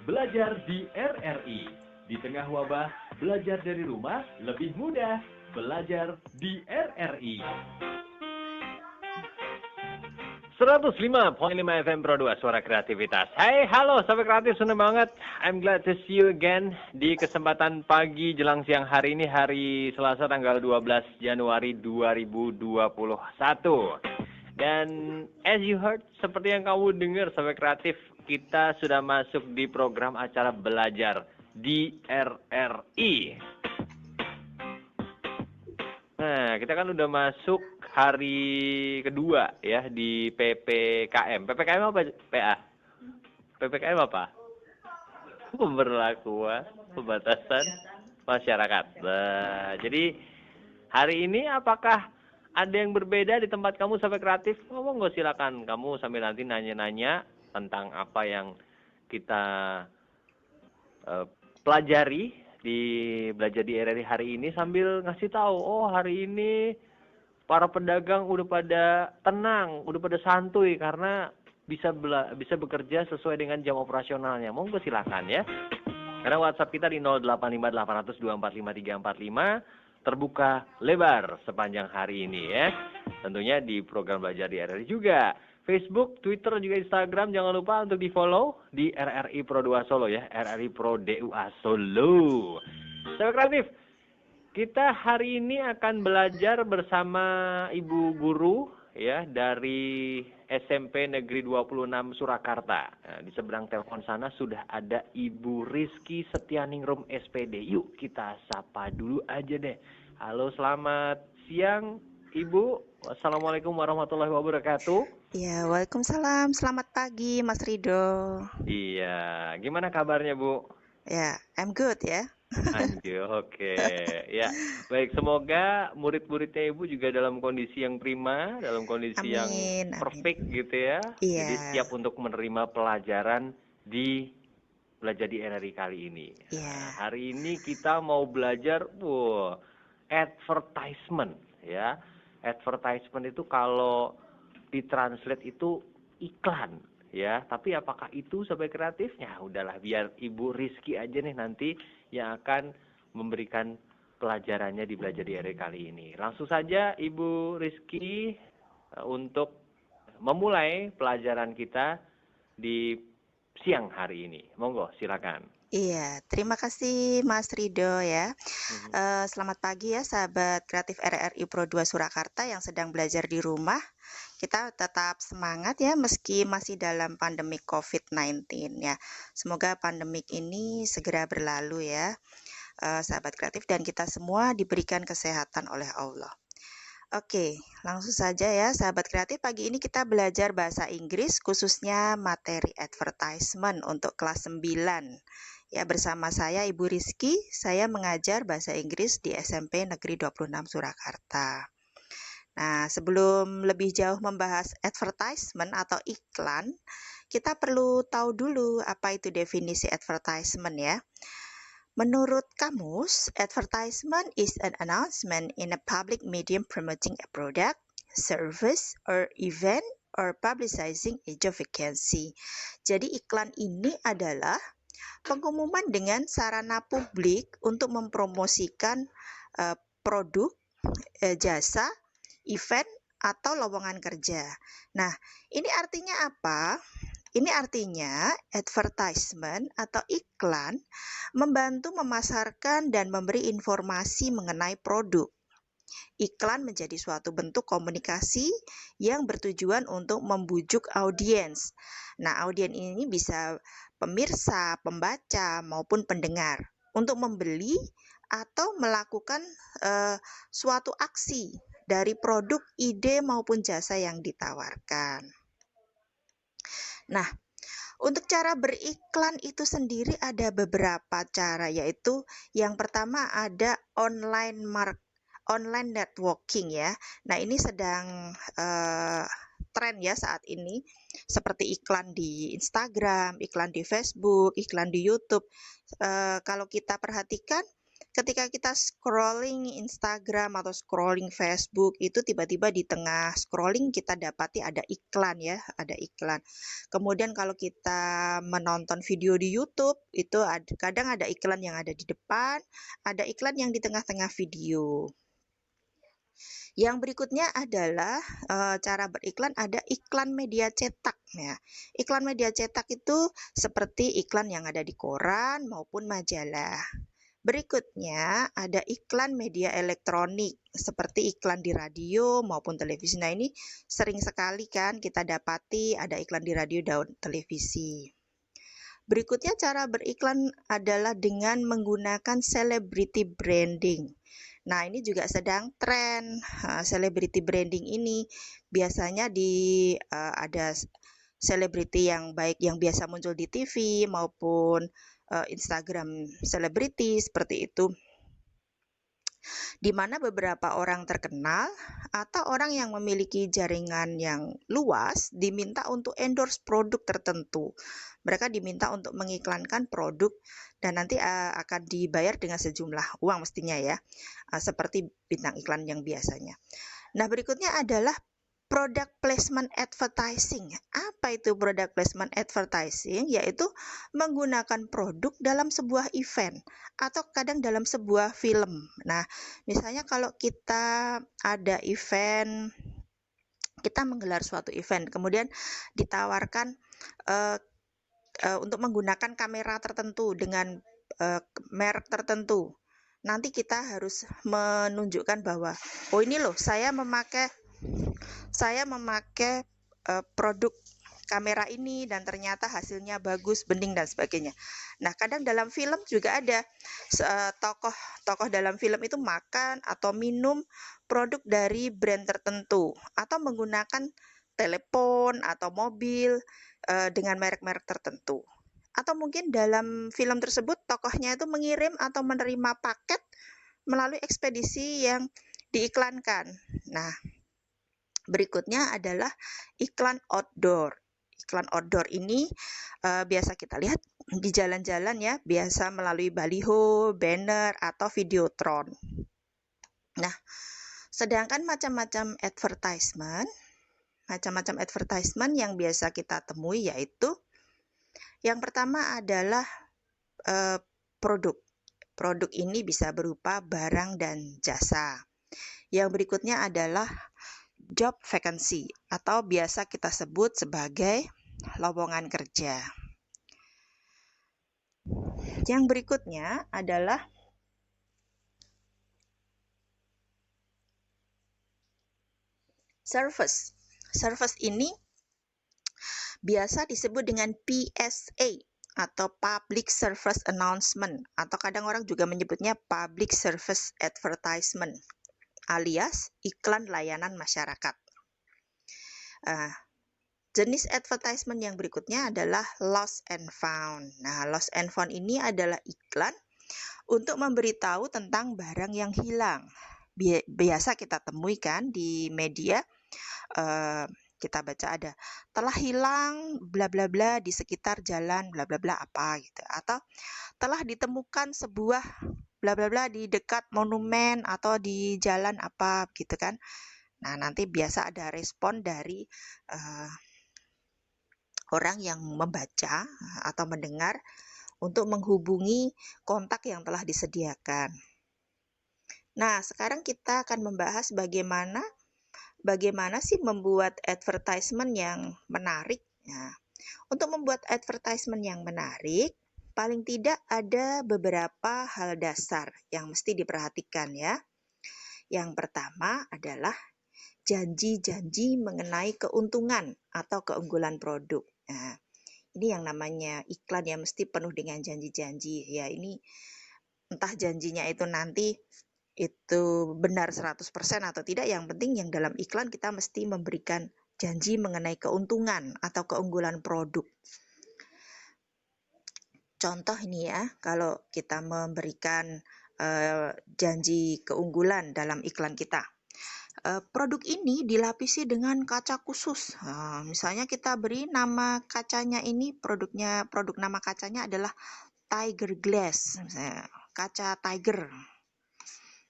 belajar di RRI. Di tengah wabah, belajar dari rumah lebih mudah. Belajar di RRI. 105.5 FM Pro 2 Suara Kreativitas. Hai, halo Sobat Kreatif, senang banget. I'm glad to see you again di kesempatan pagi jelang siang hari ini, hari Selasa tanggal 12 Januari 2021. Dan as you heard, seperti yang kamu dengar Sobat Kreatif, kita sudah masuk di program acara belajar di RRI. Nah, kita kan udah masuk hari kedua ya di PPKM. PPKM apa, PA? PPKM apa? Pemberlakuan pembatasan masyarakat. Nah, jadi hari ini apakah ada yang berbeda di tempat kamu sampai kreatif? Ngomong nggak, silakan kamu sambil nanti nanya-nanya tentang apa yang kita pelajari di belajar di RRI hari ini, sambil ngasih tahu, oh hari ini para pedagang udah pada tenang, udah pada santuy karena bisa bekerja sesuai dengan jam operasionalnya. Monggo silakan ya. Karena WhatsApp kita di 085800245345 terbuka lebar sepanjang hari ini ya. Tentunya di program belajar di RRI juga. Facebook, Twitter, juga Instagram jangan lupa untuk di-follow di RRI Pro 2 Solo ya. RRI Pro DUA Solo. Sobat Kreatif, kita hari ini akan belajar bersama Ibu Guru ya dari SMP Negeri 26 Surakarta. Nah, di seberang telepon sana sudah ada Ibu Rizky Setianingrum SPD. Yuk kita sapa dulu aja deh. Halo, selamat siang Ibu. Wassalamualaikum warahmatullahi wabarakatuh. Ya, waalaikumsalam. Selamat pagi, Mas Rido. Iya, gimana kabarnya Bu? Ya, I'm good ya. Anjir, oke. Ya, baik. Semoga murid-muridnya Ibu juga dalam kondisi yang prima, dalam kondisi yang Amin, perfect amin. gitu ya. Iya. Jadi siap untuk menerima pelajaran di belajar di RRI kali ini. Iya. Nah, hari ini kita mau belajar advertisement ya. Advertisement itu kalau ditranslate itu iklan ya. Tapi apakah itu Sobat Kreatifnya? Udahlah, biar Ibu Rizky aja nih nanti yang akan memberikan pelajarannya di belajar di RRI kali ini. Langsung saja Ibu Rizky untuk memulai pelajaran kita di siang hari ini. Monggo, silakan. Iya, terima kasih Mas Rido ya. Selamat pagi ya sahabat kreatif RRI Pro 2 Surakarta yang sedang belajar di rumah. Kita tetap semangat ya meski masih dalam pandemi COVID-19 ya. Semoga pandemik ini segera berlalu ya, sahabat kreatif, dan kita semua diberikan kesehatan oleh Allah. Oke, langsung saja ya sahabat kreatif. Pagi ini kita belajar bahasa Inggris, khususnya materi advertisement untuk kelas 9. Ya, bersama saya Ibu Rizky, saya mengajar bahasa Inggris di SMP Negeri 26 Surakarta. Nah, sebelum lebih jauh membahas advertisement atau iklan, kita perlu tahu dulu apa itu definisi advertisement ya. Menurut kamus, advertisement is an announcement in a public medium promoting a product, service, or event, or publicizing a job vacancy. Jadi iklan ini adalah pengumuman dengan sarana publik untuk mempromosikan produk, jasa, event, atau lowongan kerja. Nah, ini artinya apa? Ini artinya advertisement atau iklan membantu memasarkan dan memberi informasi mengenai produk. Iklan menjadi suatu bentuk komunikasi yang bertujuan untuk membujuk audiens. Nah, audiens ini bisa pemirsa, pembaca, maupun pendengar untuk membeli atau melakukan suatu aksi dari produk, ide, maupun jasa yang ditawarkan. Nah, untuk cara beriklan itu sendiri ada beberapa cara, yaitu yang pertama ada online networking ya. Nah, ini sedang tren ya saat ini, seperti iklan di Instagram, iklan di Facebook, iklan di YouTube. Kalau kita perhatikan, ketika kita scrolling Instagram atau scrolling Facebook, itu tiba-tiba di tengah scrolling kita dapati ada iklan ya, ada iklan. Kemudian kalau kita menonton video di YouTube, itu kadang ada iklan yang ada di depan, ada iklan yang di tengah-tengah video. Yang berikutnya adalah cara beriklan, ada iklan media cetak. Ya, iklan media cetak itu seperti iklan yang ada di koran maupun majalah. Berikutnya ada iklan media elektronik seperti iklan di radio maupun televisi. Nah, ini sering sekali kan kita dapati ada iklan di radio dan televisi. Berikutnya cara beriklan adalah dengan menggunakan celebrity branding. Nah, ini juga sedang tren. Celebrity branding ini biasanya ada selebriti yang baik yang biasa muncul di TV maupun Instagram selebriti seperti itu, di mana beberapa orang terkenal atau orang yang memiliki jaringan yang luas diminta untuk endorse produk tertentu. Mereka diminta untuk mengiklankan produk dan nanti akan dibayar dengan sejumlah uang mestinya ya, seperti bintang iklan yang biasanya. Nah, berikutnya adalah product placement advertising. Apa itu product placement advertising? Yaitu menggunakan produk dalam sebuah event atau kadang dalam sebuah film. Nah, misalnya kalau kita ada event, kita menggelar suatu event, kemudian ditawarkan untuk menggunakan kamera tertentu dengan merek tertentu. Nanti kita harus menunjukkan bahwa, oh ini loh, saya memakai produk kamera ini dan ternyata hasilnya bagus, bening dan sebagainya. Nah, kadang dalam film juga ada tokoh dalam film itu makan atau minum produk dari brand tertentu atau menggunakan telepon atau mobil dengan merek-merek tertentu. Atau mungkin dalam film tersebut tokohnya itu mengirim atau menerima paket melalui ekspedisi yang diiklankan. Nah, berikutnya adalah iklan outdoor. Iklan outdoor ini biasa kita lihat di jalan-jalan ya, biasa melalui baliho, banner, atau videotron. Nah, sedangkan macam-macam advertisement yang biasa kita temui yaitu yang pertama adalah produk. Produk ini bisa berupa barang dan jasa. Yang berikutnya adalah job vacancy atau biasa kita sebut sebagai lowongan kerja. Yang berikutnya adalah service. Service ini biasa disebut dengan PSA atau Public Service Announcement, atau kadang orang juga menyebutnya Public Service Advertisement alias iklan layanan masyarakat. Jenis advertisement yang berikutnya adalah lost and found. Nah, lost and found ini adalah iklan untuk memberitahu tentang barang yang hilang. Biasa kita temui kan di media, kita baca ada telah hilang bla bla bla di sekitar jalan bla bla bla apa gitu, atau telah ditemukan sebuah bla bla bla di dekat monumen atau di jalan apa gitu kan. Nah, nanti biasa ada respon dari orang yang membaca atau mendengar untuk menghubungi kontak yang telah disediakan. Nah, sekarang kita akan membahas bagaimana sih membuat advertisement yang menarik. Nah, untuk membuat advertisement yang menarik, paling tidak ada beberapa hal dasar yang mesti diperhatikan ya. Yang pertama adalah janji-janji mengenai keuntungan atau keunggulan produk. Nah, ini yang namanya iklan ya, mesti penuh dengan janji-janji. Ya, ini entah janjinya itu nanti itu benar 100% atau tidak, yang penting yang dalam iklan kita mesti memberikan janji mengenai keuntungan atau keunggulan produk. Contoh ini ya, kalau kita memberikan janji keunggulan dalam iklan kita. Produk ini dilapisi dengan kaca khusus. Misalnya kita beri nama kacanya ini, produk nama kacanya adalah Tiger Glass, misalnya kaca tiger.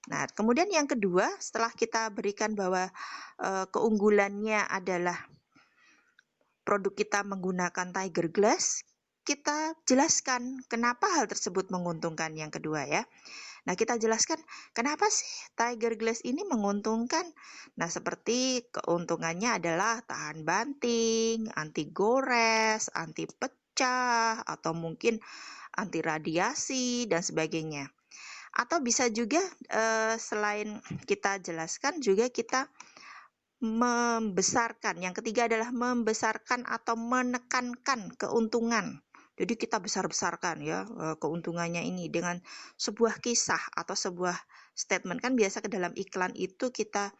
Nah, kemudian yang kedua, setelah kita berikan bahwa keunggulannya adalah produk kita menggunakan Tiger Glass, kita jelaskan kenapa hal tersebut menguntungkan yang kedua ya. Nah, kita jelaskan kenapa sih Tiger Glass ini menguntungkan. Nah, seperti keuntungannya adalah tahan banting, anti gores, anti pecah, atau mungkin anti radiasi dan sebagainya. Atau bisa juga selain kita jelaskan juga kita membesarkan. Yang ketiga adalah membesarkan atau menekankan keuntungan. Jadi kita besar-besarkan ya keuntungannya ini dengan sebuah kisah atau sebuah statement. Kan biasa ke dalam iklan itu kita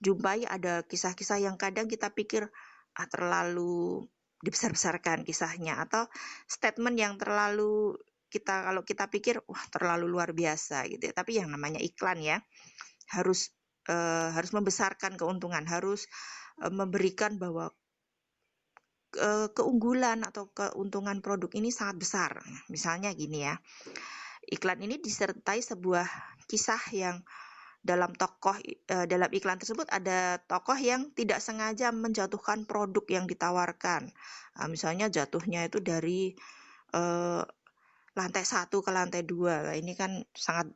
jumpai ada kisah-kisah yang kadang kita pikir terlalu dibesar-besarkan kisahnya, atau statement yang terlalu kalau kita pikir wah terlalu luar biasa gitu ya. Tapi yang namanya iklan ya harus membesarkan keuntungan, harus memberikan bahwa keunggulan atau keuntungan produk ini sangat besar. Misalnya gini ya, iklan ini disertai sebuah kisah yang dalam iklan tersebut ada tokoh yang tidak sengaja menjatuhkan produk yang ditawarkan. Misalnya jatuhnya itu dari lantai 1 ke lantai 2. Nah, ini kan sangat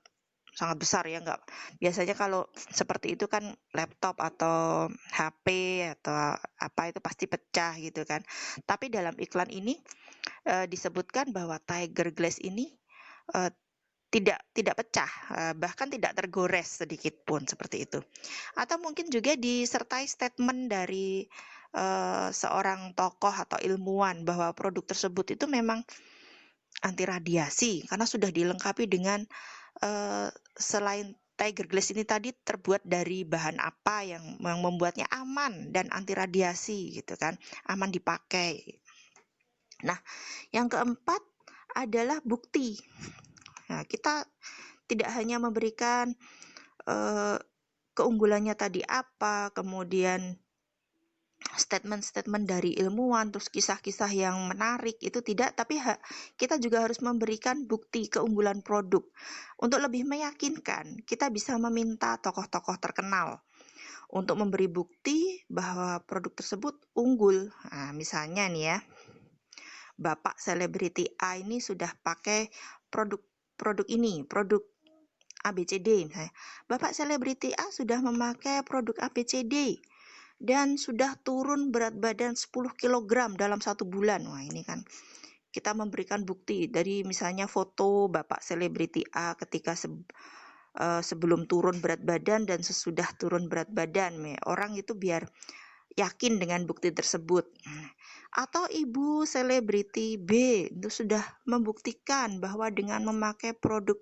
besar ya, nggak biasanya kalau seperti itu kan laptop atau HP atau apa itu pasti pecah gitu kan. Tapi dalam iklan ini disebutkan bahwa Tiger Glass ini tidak pecah, bahkan tidak tergores sedikit pun seperti itu. Atau mungkin juga disertai statement dari seorang tokoh atau ilmuwan bahwa produk tersebut itu memang anti radiasi karena sudah dilengkapi dengan selain Tiger Glass ini tadi terbuat dari bahan apa yang membuatnya aman dan anti radiasi gitu kan, aman dipakai. Nah, yang keempat adalah bukti. Nah, kita tidak hanya memberikan keunggulannya tadi apa, kemudian statement-statement dari ilmuwan, terus kisah-kisah yang menarik itu tidak, tapi kita juga harus memberikan bukti keunggulan produk. Untuk lebih meyakinkan, kita bisa meminta tokoh-tokoh terkenal untuk memberi bukti bahwa produk tersebut unggul. Nah, misalnya nih ya, Bapak selebriti A ini sudah pakai produk ini, produk ABCD misalnya. Bapak selebriti A sudah memakai produk ABCD dan sudah turun berat badan 10 kg dalam 1 bulan. Wah, ini kan kita memberikan bukti dari misalnya foto Bapak selebriti A ketika sebelum turun berat badan dan sesudah turun berat badan. Orang itu biar yakin dengan bukti tersebut. Atau Ibu selebriti B itu sudah membuktikan bahwa dengan memakai produk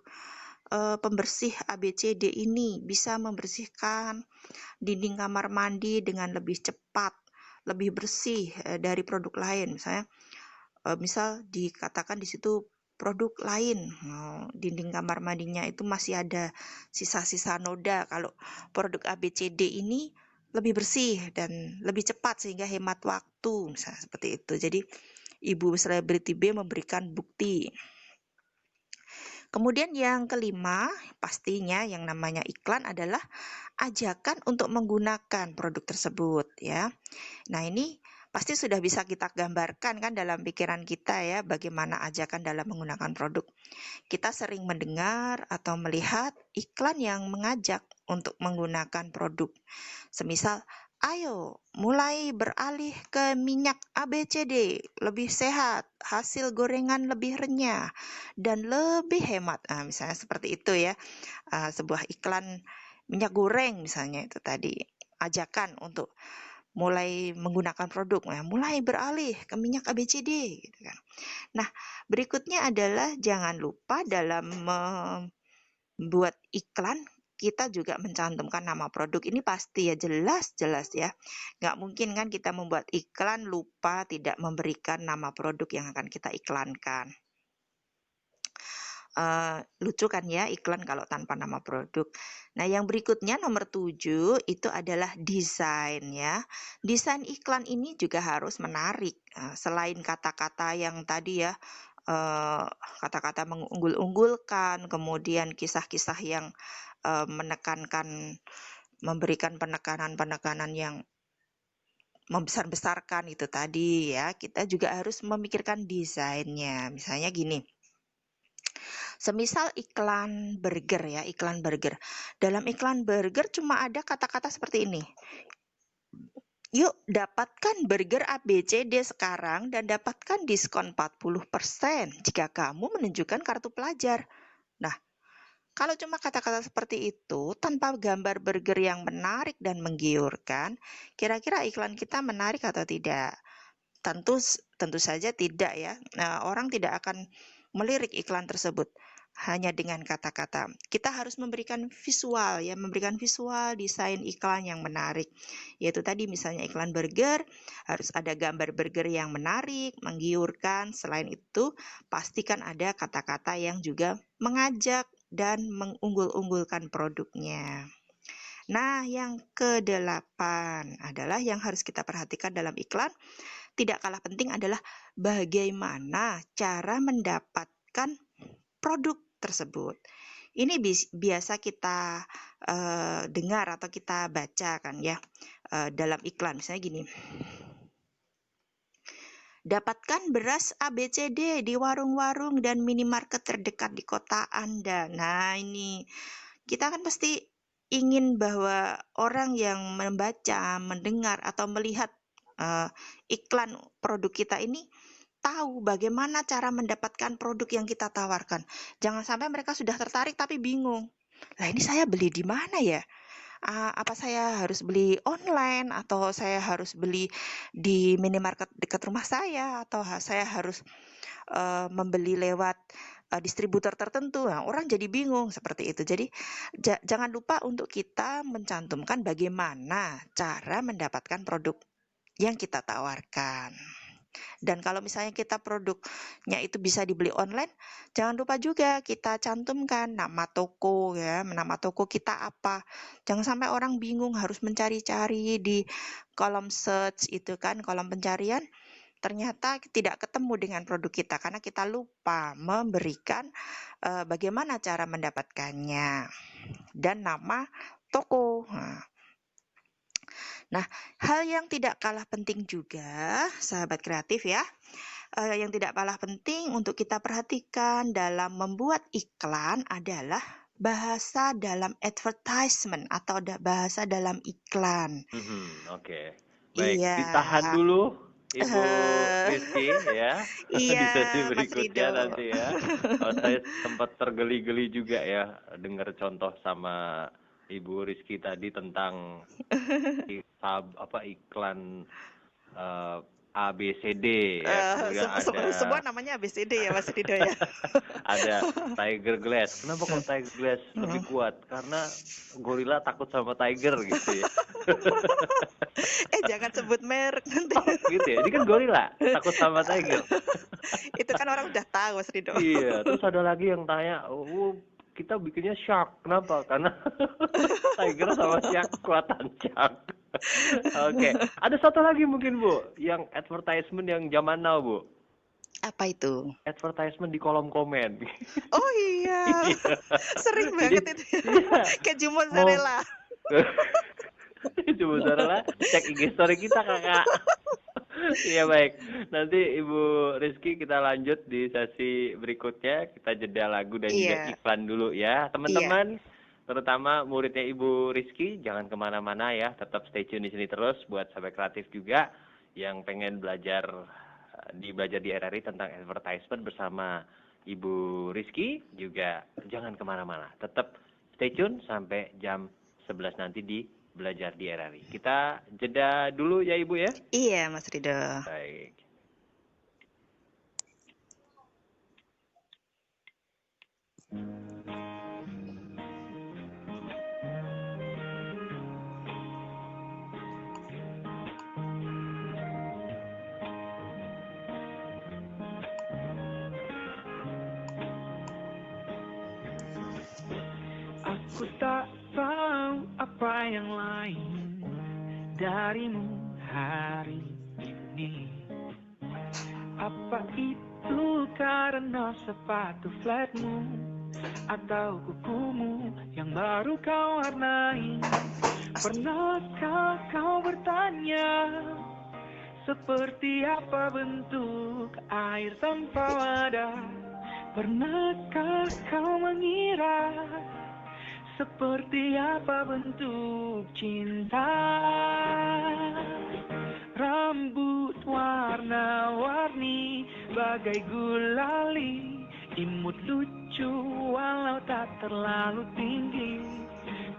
pembersih ABCD ini bisa membersihkan dinding kamar mandi dengan lebih cepat, lebih bersih dari produk lain. Misalnya, misal dikatakan di situ produk lain, dinding kamar mandinya itu masih ada sisa-sisa noda. Kalau produk ABCD ini lebih bersih dan lebih cepat sehingga hemat waktu, misalnya seperti itu. Jadi Ibu selebriti B memberikan bukti. Kemudian yang kelima, pastinya yang namanya iklan adalah ajakan untuk menggunakan produk tersebut ya. Nah, ini pasti sudah bisa kita gambarkan kan dalam pikiran kita ya bagaimana ajakan dalam menggunakan produk. Kita sering mendengar atau melihat iklan yang mengajak untuk menggunakan produk. Semisal, ayo mulai beralih ke minyak ABCD, lebih sehat, hasil gorengan lebih renyah, dan lebih hemat. Nah, misalnya seperti itu ya, sebuah iklan minyak goreng misalnya itu tadi, ajakan untuk mulai menggunakan produk, mulai beralih ke minyak ABCD gitu kan. Nah, berikutnya adalah jangan lupa dalam membuat iklan kita juga mencantumkan nama produk. Ini pasti ya, jelas ya. Nggak mungkin kan kita membuat iklan lupa tidak memberikan nama produk yang akan kita iklankan. Lucu kan ya iklan kalau tanpa nama produk. Nah, yang berikutnya nomor 7 itu adalah desain ya. Desain iklan ini juga harus menarik. Selain kata-kata yang tadi ya, kata-kata mengunggul-unggulkan, kemudian kisah-kisah yang menekankan, memberikan penekanan-penekanan yang membesar-besarkan itu tadi ya. Kita juga harus memikirkan desainnya. Misalnya gini, semisal iklan burger ya, iklan burger. Dalam iklan burger cuma ada kata-kata seperti ini. Yuk dapatkan burger ABCD sekarang dan dapatkan diskon 40% jika kamu menunjukkan kartu pelajar. Nah, kalau cuma kata-kata seperti itu tanpa gambar burger yang menarik dan menggiurkan, kira-kira iklan kita menarik atau tidak? Tentu saja tidak ya. Nah, orang tidak akan melirik iklan tersebut hanya dengan kata-kata. Kita harus memberikan visual ya, memberikan visual desain iklan yang menarik. Yaitu tadi misalnya iklan burger harus ada gambar burger yang menarik, menggiurkan. Selain itu, pastikan ada kata-kata yang juga mengajak dan mengunggul-unggulkan produknya. Nah, yang kedelapan adalah yang harus kita perhatikan dalam iklan. Tidak kalah penting adalah bagaimana cara mendapatkan produk tersebut. Ini biasa kita dengar atau kita baca kan ya dalam iklan. Misalnya gini, dapatkan beras ABCD di warung-warung dan minimarket terdekat di kota Anda. Nah ini kita kan pasti ingin bahwa orang yang membaca, mendengar atau melihat iklan produk kita ini tahu bagaimana cara mendapatkan produk yang kita tawarkan. Jangan sampai mereka sudah tertarik tapi bingung. Lah ini saya beli di mana ya? Apa saya harus beli online atau saya harus beli di minimarket dekat rumah saya atau saya harus membeli lewat distributor tertentu. Nah, orang jadi bingung seperti itu. Jadi jangan lupa untuk kita mencantumkan bagaimana cara mendapatkan produk yang kita tawarkan. Dan kalau misalnya kita produknya itu bisa dibeli online, jangan lupa juga kita cantumkan nama toko ya, nama toko kita apa. Jangan sampai orang bingung harus mencari-cari di kolom search itu kan, kolom pencarian. Ternyata tidak ketemu dengan produk kita karena kita lupa memberikan bagaimana cara mendapatkannya dan nama toko. Nah, hal yang tidak kalah penting juga, sahabat kreatif ya, yang tidak kalah penting untuk kita perhatikan dalam membuat iklan adalah bahasa dalam advertisement atau bahasa dalam iklan. Oke. Baik, Iya. ditahan dulu Ibu Rizky ya. Di Iya, sesi Mas berikutnya Rido. nanti ya. Saya sempat tergeli-geli juga ya dengar contoh sama Ibu Rizky tadi tentang iklan ABCD ya, kemudian Semua ada namanya ABCD ya Mas Rido ya. ada Tiger Glass. Kenapa kok Tiger Glass lebih kuat? Karena gorila takut sama tiger gitu ya. Jangan sebut merek nanti. Oh, gitu ya. Ini kan gorila takut sama tiger. Itu kan orang udah tahu Mas Rido. Iya, terus ada lagi yang tanya, kita bikinnya shark. Kenapa? Karena tiger sama shark kuatan shark. Oke, ada satu lagi mungkin Bu, yang advertisement yang zaman now Bu. Apa itu? Advertisement di kolom komen. Oh iya, sering banget itu. Iya. Keju mozzarella. Keju mozzarella, cek IG story kita kakak. Iya baik, nanti Ibu Rizky kita lanjut di sesi berikutnya, kita jeda lagu dan juga iklan dulu ya teman-teman. Terutama muridnya Ibu Rizky, jangan kemana-mana ya, tetap stay tune di sini terus buat sahabat kreatif juga yang pengen belajar di RRI tentang advertisement bersama Ibu Rizky juga jangan kemana-mana, tetap stay tune sampai jam 11 nanti di Belajar di RRI. Kita jeda dulu ya Ibu ya? Iya Mas Rido. Baik. Aku tak tahu apa yang lain darimu hari ini. Apa itu karena karena sepatu flatmu atau kukumu yang baru kau warnai? Pernahkah kau bertanya seperti apa bentuk air tanpa wadah? Pernahkah kau mengira seperti apa bentuk cinta? Rambut warna-warni bagai gulali, imut lucu walau tak terlalu tinggi,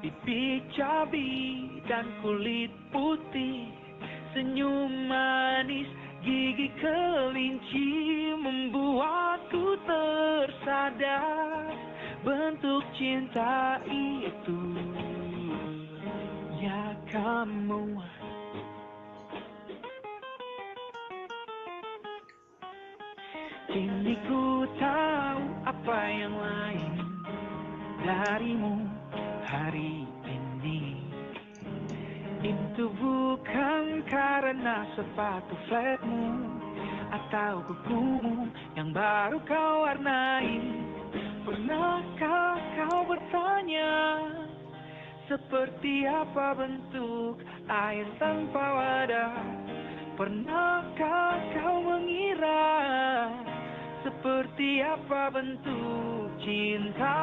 pipi cabi dan kulit putih, senyum manis gigi kelinci membuatku tersadar bentuk cinta itu. Ya kamu, kini ku tahu apa yang lain darimu hari ini. Itu bukan karena sepatu flatmu atau kukumu yang baru kau warnai. Pernahkah kau bertanya seperti apa bentuk air tanpa wadah? Pernahkah kau mengira seperti apa bentuk cinta?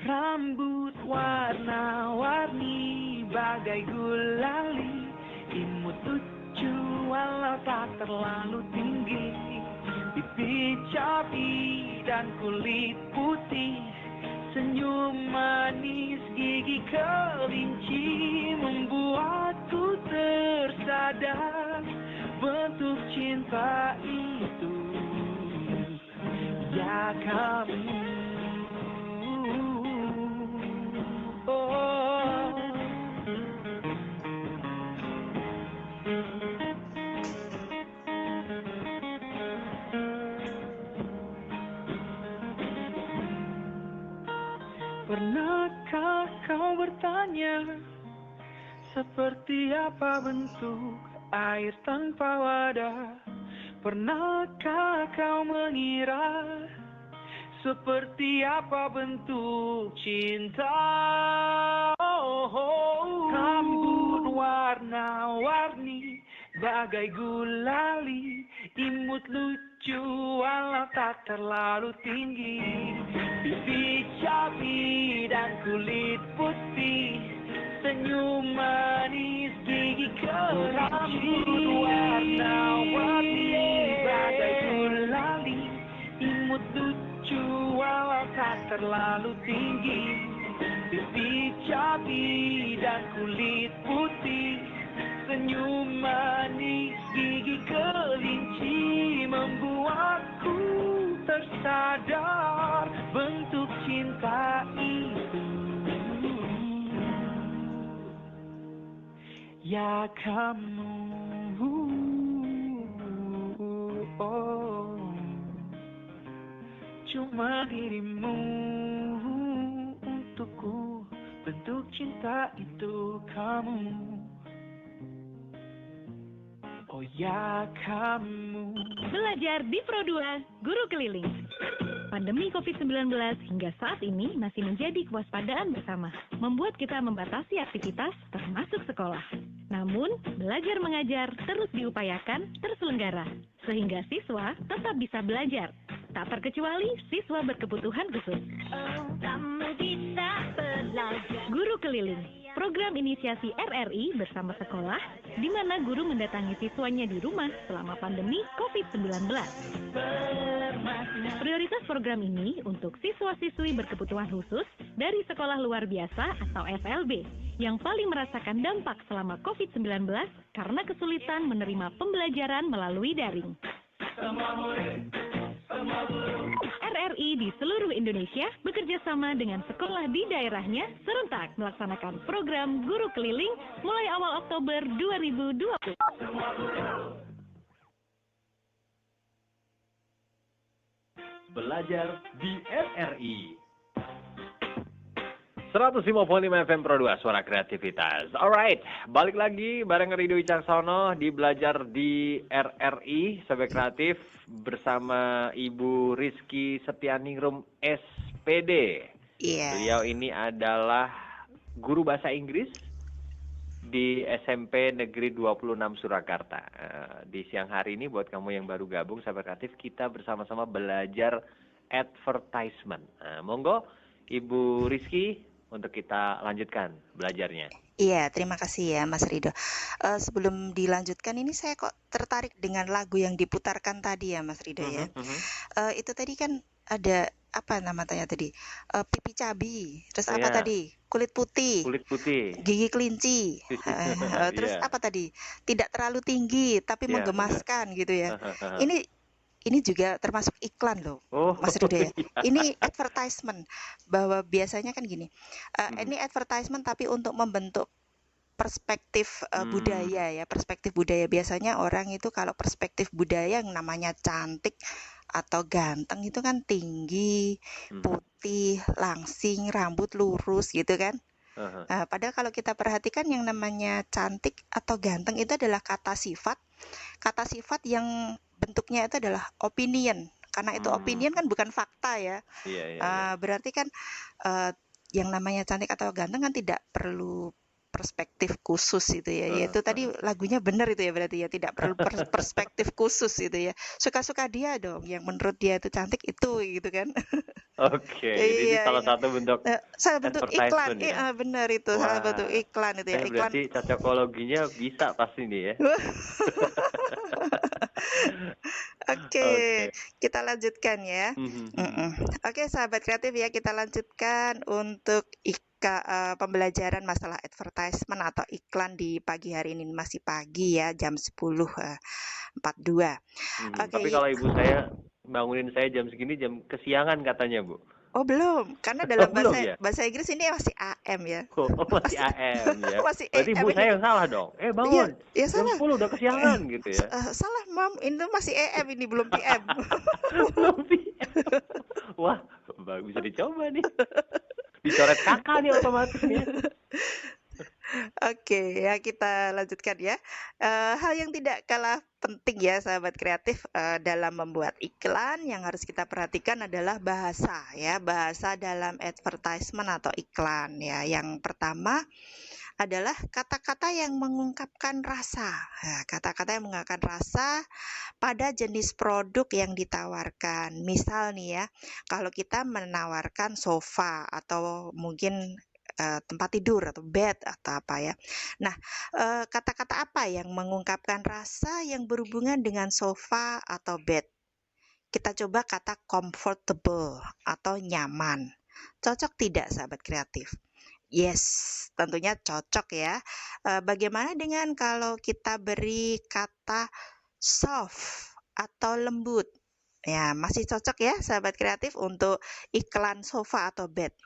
Rambut warna-warni bagai gulali, imut lucu walau tak terlalu tinggi, pipi cabi dan kulit putih, senyum manis gigi kelinci membuatku tersadar bentuk cinta itu. Ya kamu, oh. Pernahkah kau bertanya seperti apa bentuk air tanpa wadah? Pernahkah kau mengira seperti apa bentuk cinta? Rambut warna-warni bagai gulali, imut lucu walau tak terlalu tinggi, pipi cabi dan kulit putih, senyum manis gigi kelinci. Rambut warna-warni bagai gulali, imut lucu walau tak terlalu tinggi, pipi cabi dan kulit putih, senyum manis gigi kelinci membuatku tersadar bentuk cinta itu. Ya kamu, oh, cuma dirimu untukku bentuk cinta itu kamu. Oh ya kamu. Belajar di Pro2 Guru Keliling. Pandemi COVID-19 hingga saat ini masih menjadi kewaspadaan bersama, membuat kita membatasi aktivitas termasuk sekolah. Namun, belajar mengajar terus diupayakan terselenggara, sehingga siswa tetap bisa belajar. Tak terkecuali siswa berkebutuhan khusus. Kamu bisa belajar. Guru Keliling, program inisiasi RRI bersama sekolah, di mana guru mendatangi siswanya di rumah selama pandemi COVID-19. Prioritas program ini untuk siswa-siswi berkebutuhan khusus dari sekolah luar biasa atau SLB yang paling merasakan dampak selama COVID-19 karena kesulitan menerima pembelajaran melalui daring. RRI di seluruh Indonesia bekerja sama dengan sekolah di daerahnya serentak melaksanakan program Guru Keliling mulai awal Oktober 2020. Belajar di RRI. 105.5 FM Pro 2, suara kreativitas. Alright, balik lagi bareng Rido Wicaksono di Belajar di RRI, Sobat Kreatif, bersama Ibu Rizky Setianingrum SPD. Iya. Beliau ini adalah guru bahasa Inggris di SMP Negeri 26 Surakarta. Di siang hari ini buat kamu yang baru gabung, Sobat Kreatif, kita bersama-sama belajar advertisement. Monggo Ibu Rizky untuk kita lanjutkan belajarnya. Iya, terima kasih ya Mas Rido. Sebelum dilanjutkan ini saya kok tertarik dengan lagu yang diputarkan tadi ya Mas Rido ya. Itu tadi kan ada apa namanya tadi? Pipi cabi, terus apa Iya. tadi? Kulit putih, Kulit putih. gigi kelinci. Terus Iya. apa tadi? Tidak terlalu tinggi tapi Iya, menggemaskan gitu ya. Ini juga termasuk iklan loh, Oh, Mas Rido ya. iya. Ini advertisement, bahwa biasanya kan gini, ini advertisement tapi untuk membentuk perspektif budaya ya, perspektif budaya. Biasanya orang itu kalau perspektif budaya yang namanya cantik atau ganteng itu kan tinggi, putih, langsing, rambut lurus gitu kan. Padahal kalau kita perhatikan yang namanya cantik atau ganteng itu adalah kata sifat yang bentuknya itu adalah opinion. Karena itu opinion kan bukan fakta ya. Iya. Berarti kan yang namanya cantik atau ganteng kan tidak perlu perspektif khusus itu ya. Yaitu tadi lagunya benar itu ya, berarti ya tidak perlu perspektif khusus itu ya. Suka-suka dia dong, yang menurut dia itu cantik itu gitu kan. Oke, jadi Iya, salah satu bentuk salah bentuk iklan. advertisement ya. Iya, benar itu, salah Wah, bentuk iklan itu ya. saya Iklan. berarti cocokologinya bisa pasti nih ya. Oke, kita lanjutkan ya. Oke, sahabat kreatif ya, kita lanjutkan untuk pembelajaran masalah advertisement atau iklan di pagi hari ini. Masih pagi ya, jam 10.42. Tapi kalau ibu saya bangunin saya jam segini, jam kesiangan katanya, Bu. Oh belum, karena dalam Belum ya? bahasa Inggris ini masih AM ya. Oh, masih AM ya. Masih Berarti AM ibu ini. saya yang salah dong. Bangun. Iya, Jam salah. 10 udah kesiangan gitu ya. Salah, Mam. Ini masih AM ini, belum PM. Belum PM. Wah, bagus, bisa dicoba nih. Dicoret kakak nih otomatis nih. Oke, ya kita lanjutkan ya. Hal yang tidak kalah penting ya sahabat kreatif dalam membuat iklan yang harus kita perhatikan adalah bahasa ya, bahasa dalam advertisement atau iklan ya. Yang pertama adalah kata-kata yang mengungkapkan rasa. Nah, kata-kata yang mengungkapkan rasa pada jenis produk yang ditawarkan. Misal nih ya, kalau kita menawarkan sofa atau mungkin tempat tidur atau bed atau apa ya. Nah, kata-kata apa yang mengungkapkan rasa yang berhubungan dengan sofa atau bed? Kita coba kata comfortable atau nyaman. Cocok tidak sahabat kreatif? Yes, tentunya cocok ya. Bagaimana dengan kalau kita beri kata soft atau lembut? Ya, masih cocok ya sahabat kreatif untuk iklan sofa atau bed.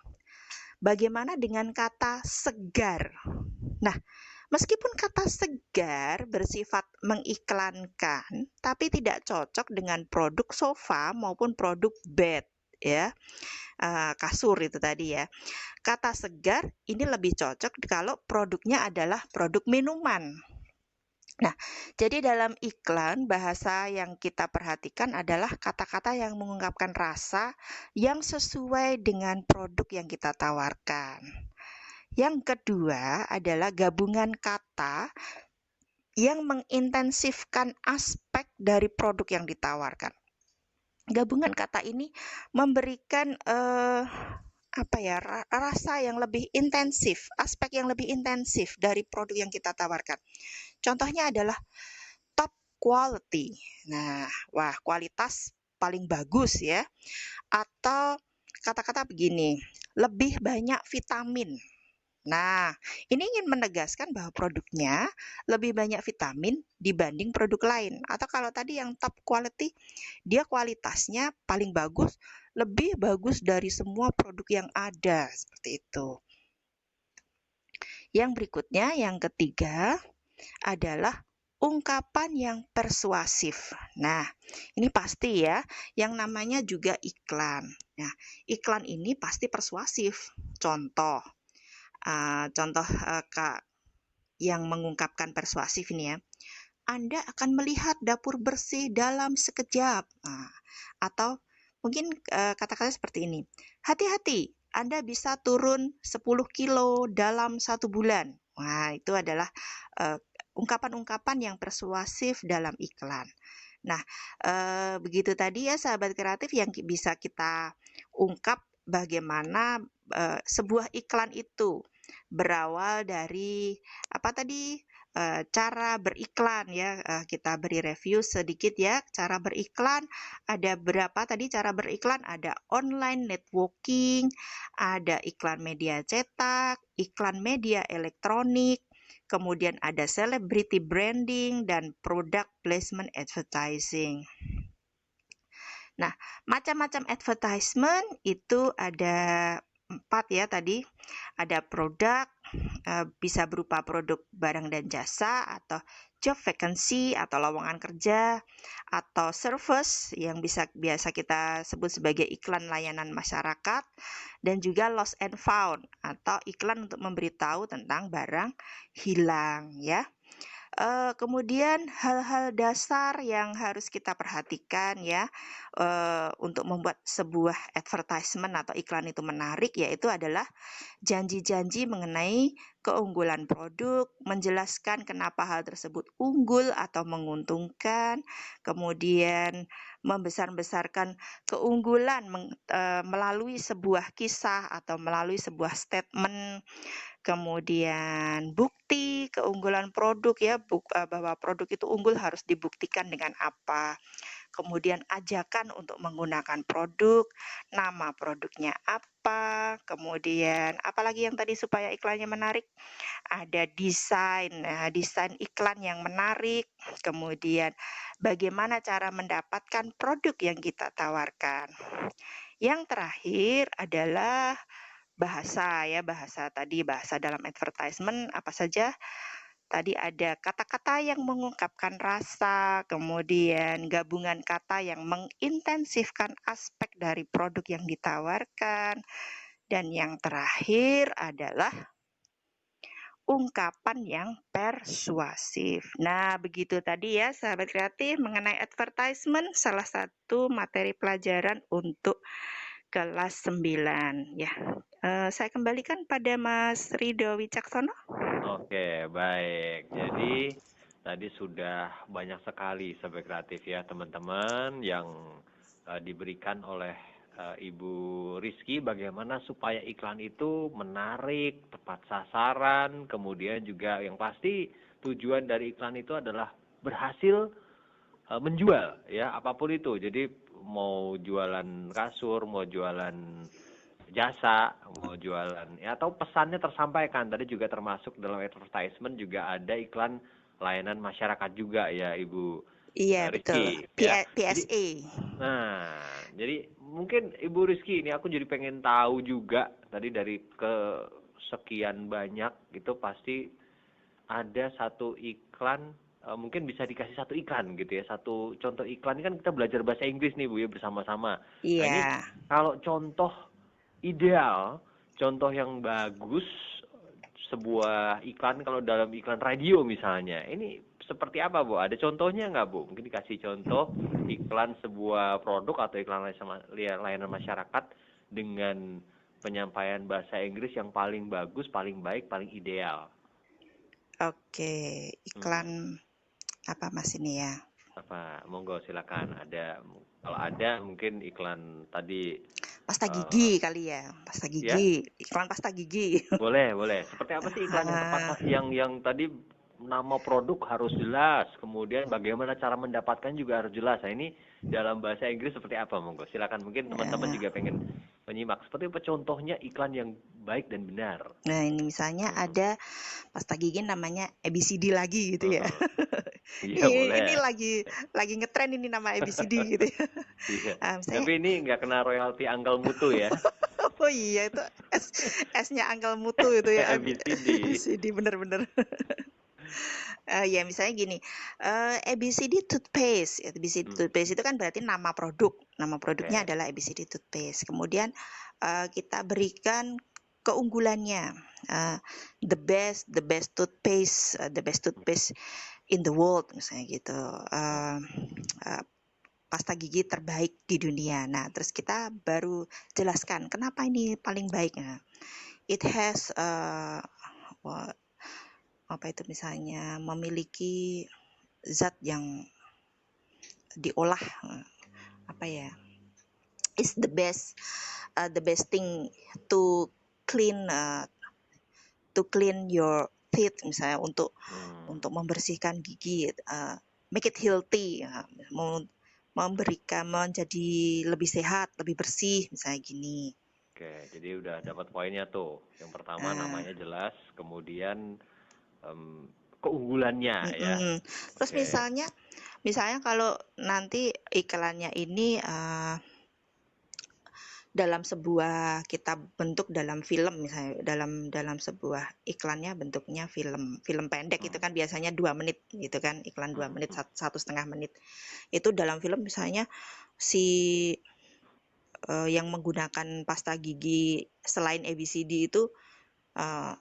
Bagaimana dengan kata segar? Nah, meskipun kata segar bersifat mengiklankan, tapi tidak cocok dengan produk sofa maupun produk bed, ya, kasur itu tadi ya. Kata segar ini lebih cocok kalau produknya adalah produk minuman. Nah, jadi dalam iklan bahasa yang kita perhatikan adalah kata-kata yang mengungkapkan rasa yang sesuai dengan produk yang kita tawarkan. Yang kedua adalah gabungan kata yang mengintensifkan aspek dari produk yang ditawarkan. Gabungan kata ini memberikan rasa yang lebih intensif, aspek yang lebih intensif dari produk yang kita tawarkan. Contohnya adalah top quality. Nah, wah, kualitas paling bagus ya. Atau kata-kata begini, lebih banyak vitamin. Nah, ini ingin menegaskan bahwa produknya lebih banyak vitamin dibanding produk lain. Atau kalau tadi yang top quality, dia kualitasnya paling bagus, lebih bagus dari semua produk yang ada. Seperti itu. Yang berikutnya, yang ketiga adalah ungkapan yang persuasif. Nah, ini pasti ya, yang namanya juga iklan. Nah, iklan ini pasti persuasif. Contoh, contoh yang mengungkapkan persuasif ini ya. Anda akan melihat dapur bersih dalam sekejap. Atau mungkin kata-kata seperti ini. Hati-hati, Anda bisa turun 10 kilo dalam 1 bulan. Wah, itu adalah ungkapan-ungkapan yang persuasif dalam iklan. Nah, begitu tadi ya sahabat kreatif yang bisa kita ungkap bagaimana sebuah iklan itu berawal dari apa tadi cara beriklan ya. Kita beri review sedikit ya. Cara beriklan ada berapa tadi cara beriklan? Ada online networking, ada iklan media cetak, iklan media elektronik, kemudian ada celebrity branding dan product placement advertising. Nah, macam-macam advertisement itu ada 4 ya tadi. Ada produk, bisa berupa produk barang dan jasa, atau job vacancy atau lowongan kerja, atau service yang biasa kita sebut sebagai iklan layanan masyarakat, dan juga lost and found atau iklan untuk memberitahu tentang barang hilang ya. Kemudian hal-hal dasar yang harus kita perhatikan ya untuk membuat sebuah advertisement atau iklan itu menarik, yaitu adalah janji-janji mengenai keunggulan produk, menjelaskan kenapa hal tersebut unggul atau menguntungkan, kemudian membesar-besarkan keunggulan melalui sebuah kisah atau melalui sebuah statement, kemudian bukti keunggulan produk ya, bahwa produk itu unggul harus dibuktikan dengan apa. Kemudian ajakan untuk menggunakan produk, nama produknya apa, kemudian apalagi yang tadi supaya iklannya menarik, ada desain, desain iklan yang menarik, kemudian bagaimana cara mendapatkan produk yang kita tawarkan. Yang terakhir adalah bahasa ya, bahasa dalam advertisement apa saja. Tadi ada kata-kata yang mengungkapkan rasa, kemudian gabungan kata yang mengintensifkan aspek dari produk yang ditawarkan, dan yang terakhir adalah ungkapan yang persuasif. Nah, begitu tadi ya sahabat kreatif mengenai advertisement, salah satu materi pelajaran untuk kelas 9 ya. Saya kembalikan pada Mas Rido Wicaksono. Oke, baik. Jadi tadi sudah banyak sekali sahabat kreatif ya teman-teman yang diberikan oleh Ibu Rizky bagaimana supaya iklan itu menarik, tepat sasaran, kemudian juga yang pasti tujuan dari iklan itu adalah berhasil menjual ya apapun itu. Jadi mau jualan kasur, mau jualan jasa, mau jualan ya, atau pesannya tersampaikan. Tadi juga termasuk dalam advertisement juga ada iklan layanan masyarakat juga ya Ibu Iya Rizky betul. ya. PSA. Jadi mungkin Ibu Rizky ini aku jadi pengen tahu juga tadi dari kesekian banyak itu pasti ada satu iklan, mungkin bisa dikasih satu iklan gitu ya, satu contoh iklan. Ini kan kita belajar bahasa Inggris nih Bu ya bersama-sama. Nah ini Iya. kalau contoh ideal, contoh yang bagus sebuah iklan kalau dalam iklan radio misalnya, ini seperti apa Bu? Ada contohnya nggak Bu? Mungkin dikasih contoh iklan sebuah produk atau iklan layanan masyarakat dengan penyampaian bahasa Inggris yang paling bagus, paling baik, paling ideal. Oke, iklan apa Mas ini ya? Apa? Monggo silakan. Kalau ada mungkin iklan tadi Pasta gigi kali ya, pasta gigi, ya? Iklan pasta gigi. Boleh. Seperti apa sih iklan yang tepat yang tadi nama produk harus jelas, kemudian bagaimana cara mendapatkan juga harus jelas. Nah, ini dalam bahasa Inggris seperti apa, monggo? Silakan, mungkin teman-teman juga pengen menyimak. Seperti apa contohnya iklan yang baik dan benar? Nah, ini misalnya ada pasta gigi namanya ABCD lagi gitu ya. Iya, boleh. Ini lagi ngetren ini nama ABCD gitu ya. Iya. Misalnya, tapi ini nggak kena royalti Uncle Mutu ya. Oh iya, itu S-nya Uncle Mutu itu ya. ABCD. Bener-bener. Ya misalnya gini, ABCD toothpaste. ABCD toothpaste itu kan berarti nama produk. Nama produknya adalah ABCD toothpaste. Kemudian kita berikan keunggulannya, the best toothpaste in the world misalnya gitu, pasta gigi terbaik di dunia. Nah, terus kita baru jelaskan kenapa ini paling baik. Nah, it has apa itu misalnya memiliki zat yang diolah, apa ya, is the best thing to clean your teeth misalnya, untuk membersihkan gigi, make it healthy, memberikan menjadi lebih sehat, lebih bersih misalnya gini. Oke, jadi udah dapat poinnya tuh. Yang pertama namanya jelas, kemudian keunggulannya ya. Terus Oke. misalnya kalau nanti iklannya ini dalam sebuah kita bentuk dalam film, misalnya dalam sebuah iklannya bentuknya film pendek, itu kan biasanya 2 menit gitu kan, iklan 2 menit, 1,5 menit. Itu dalam film misalnya si yang menggunakan pasta gigi selain ABCD itu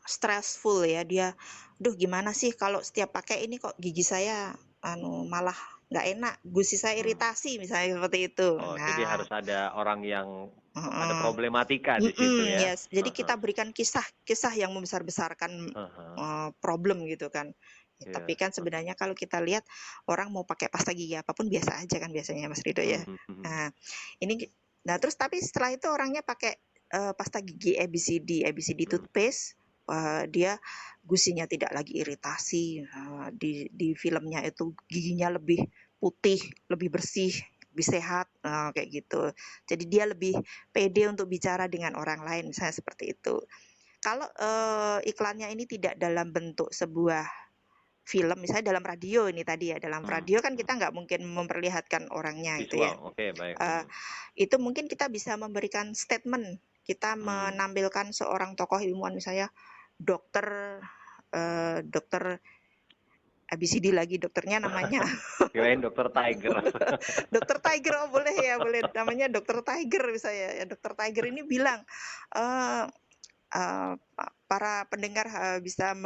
stressful ya, dia gimana sih kalau setiap pakai ini kok gigi saya malah nggak enak, gusi saya iritasi misalnya, seperti itu. Jadi harus ada orang yang ada problematika di situ ya. Yes. Jadi kita berikan kisah yang membesar-besarkan problem gitu kan. Tapi kan sebenarnya kalau kita lihat orang mau pakai pasta gigi apapun biasa aja kan biasanya, Mas Rido ya. Nah terus tapi setelah itu orangnya pakai pasta gigi ABCD toothpaste, dia gusinya tidak lagi iritasi, di filmnya itu giginya lebih putih, lebih bersih, lebih sehat, kayak gitu. Jadi dia lebih pede untuk bicara dengan orang lain, misalnya seperti itu. Kalau iklannya ini tidak dalam bentuk sebuah film, misalnya dalam radio ini tadi ya, dalam radio kan kita nggak mungkin memperlihatkan orangnya visual, gitu ya. Oke, baik. Itu mungkin kita bisa memberikan statement, kita menampilkan seorang tokoh ilmuwan, misalnya dokter ABCD lagi, dokternya namanya kirain dokter Tiger. Dokter Tiger, boleh namanya dokter Tiger misalnya ya. Dokter Tiger ini bilang para pendengar bisa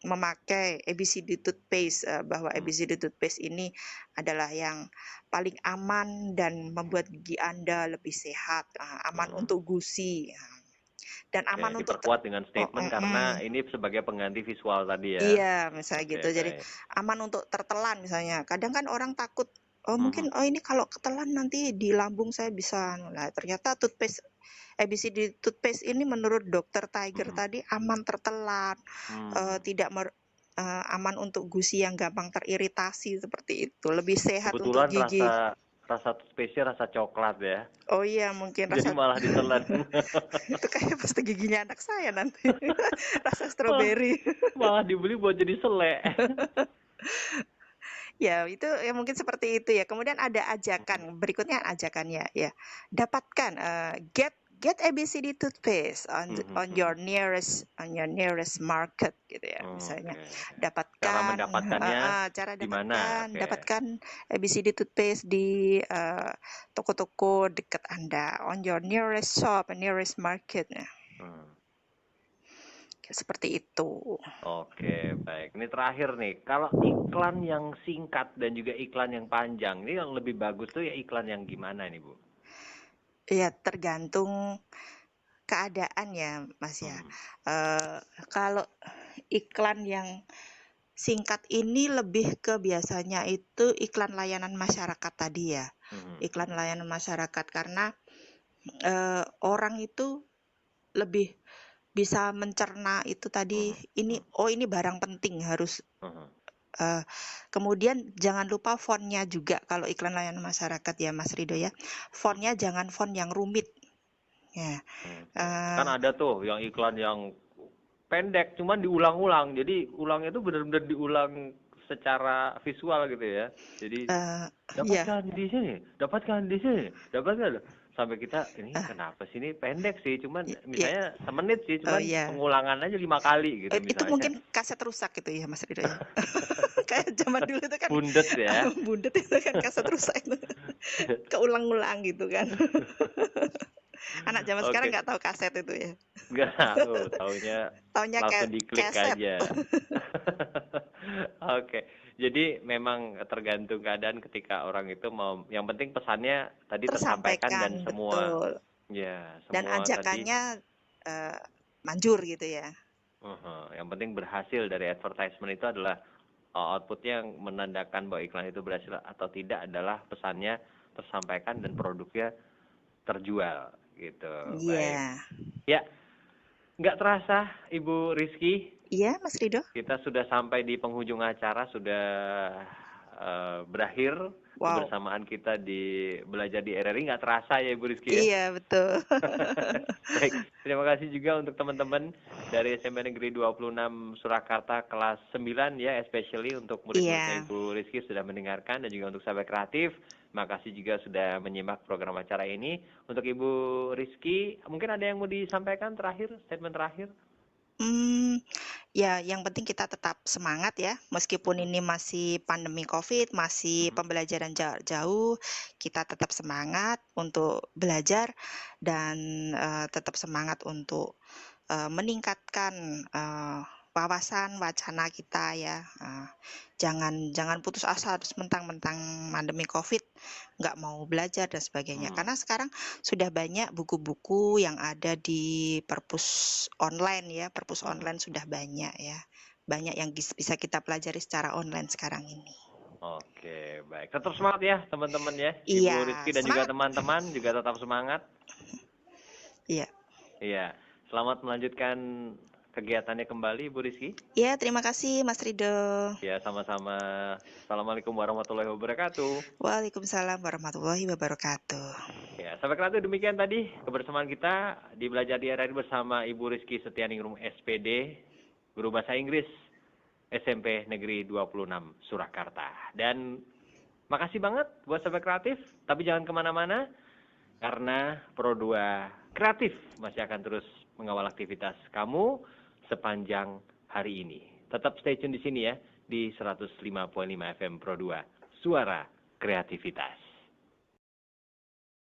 memakai ABCD toothpaste, bahwa ABCD toothpaste ini adalah yang paling aman dan membuat gigi Anda lebih sehat, aman untuk gusi, dan aman untuk diperkuat dengan statement karena ini sebagai pengganti visual tadi ya. Iya, misalnya gitu. Jadi aman untuk tertelan misalnya. Kadang kan orang takut, mungkin ini kalau ketelan nanti di lambung saya bisa. Nah, ternyata ABCD toothpaste ini menurut dokter Tiger tadi aman tertelan, tidak aman untuk gusi yang gampang teriritasi, seperti itu, lebih sehat kebetulan untuk gigi. Rasa toothpaste rasa coklat ya. Oh iya, mungkin jadi malah ditelan. Itu kayak pasta giginya anak saya nanti. Rasa stroberi. Malah dibeli buat jadi selek. Ya, itu ya mungkin seperti itu ya. Kemudian ada ajakan, berikutnya ajakannya ya. Dapatkan get ABCD toothpaste on your nearest market gitu ya, misalnya. Dapatkan cara mendapatkannya dapatkan ABCD toothpaste di toko-toko dekat Anda, on your nearest shop, nearest market ya. Seperti itu. Oke, baik. Ini terakhir nih, kalau iklan yang singkat dan juga iklan yang panjang, ini yang lebih bagus tuh ya iklan yang gimana nih, Bu? Ya, tergantung keadaan ya, Mas ya. Kalau iklan yang singkat ini lebih ke biasanya itu iklan layanan masyarakat tadi ya. Iklan layanan masyarakat, karena orang itu lebih bisa mencerna itu tadi, ini barang penting harus. Kemudian jangan lupa fontnya juga kalau iklan layanan masyarakat ya, Mas Rido ya. Fontnya jangan font yang rumit ya. Kan ada tuh yang iklan yang pendek cuman diulang-ulang, jadi ulangnya itu benar-benar diulang secara visual gitu ya. Jadi dapatkan di sini, dapatkan sampai kita ini kenapa sih, ini pendek sih, cuman misalnya semenit sih, cuman pengulangan aja 5 kali gitu misalnya. Itu mungkin kaset rusak gitu ya, Mas Rido ya. Kayak zaman dulu itu kan bundet ya. Bundet itu kan kaset rusak itu. Keulang-ulang gitu kan. Anak zaman sekarang Oke, nggak tahu kaset itu ya. nggak tahu, taunya Taunya langsung diklik keset. aja. Oke, jadi memang tergantung keadaan ketika orang itu mau, yang penting pesannya tadi tersampaikan dan Tersampaikan, semua, betul. ya Dan semua tadi, ajakannya manjur gitu ya. yang penting berhasil dari advertisement itu adalah outputnya yang menandakan bahwa iklan itu berhasil atau tidak adalah pesannya tersampaikan dan produknya terjual gitu. Baik. Iya. Ya, nggak terasa Ibu Rizky, Iya, Mas Rido. kita sudah sampai di penghujung acara, sudah berakhir Wow. kebersamaan kita di Belajar di RRI. Nggak terasa ya Ibu Rizky ya? Iya, betul. Baik, terima kasih juga untuk teman-teman dari SMP Negeri 26 Surakarta kelas 9 ya, especially untuk murid-muridnya Iya. Ibu Rizky sudah mendengarkan, dan juga untuk sahabat kreatif. Makasih juga sudah menyimak program acara ini. Untuk Ibu Rizky, mungkin ada yang mau disampaikan terakhir, statement terakhir? Ya, yang penting kita tetap semangat ya, meskipun ini masih pandemi COVID, masih pembelajaran jarak jauh, kita tetap semangat untuk belajar dan tetap semangat untuk meningkatkan wawasan wacana kita ya. Jangan putus asa terus mentang-mentang pandemi COVID nggak mau belajar dan sebagainya. Karena sekarang sudah banyak buku-buku yang ada di perpus online ya, perpus online sudah banyak ya. Banyak yang bisa kita pelajari secara online sekarang ini. Oke, baik. Tetap semangat ya teman-teman ya. Iya, Ibu Rizky dan juga semangat. teman-teman juga tetap semangat. Iya. Iya. Selamat melanjutkan kegiatannya kembali Ibu Rizky. Iya, terima kasih Mas Rido. Ya, sama-sama. Assalamualaikum warahmatullahi wabarakatuh. Waalaikumsalam warahmatullahi wabarakatuh. Ya, sampai kreatif demikian tadi kebersamaan kita di Belajar di RRI bersama Ibu Rizky Setianingrum SPD, Guru Bahasa Inggris SMP Negeri 26 Surakarta. Dan makasih banget buat sahabat kreatif, tapi jangan kemana-mana karena Pro2 Kreatif masih akan terus mengawal aktivitas kamu sepanjang hari ini. Tetap stay tune di sini ya, di 105.5 FM Pro2, Suara Kreativitas.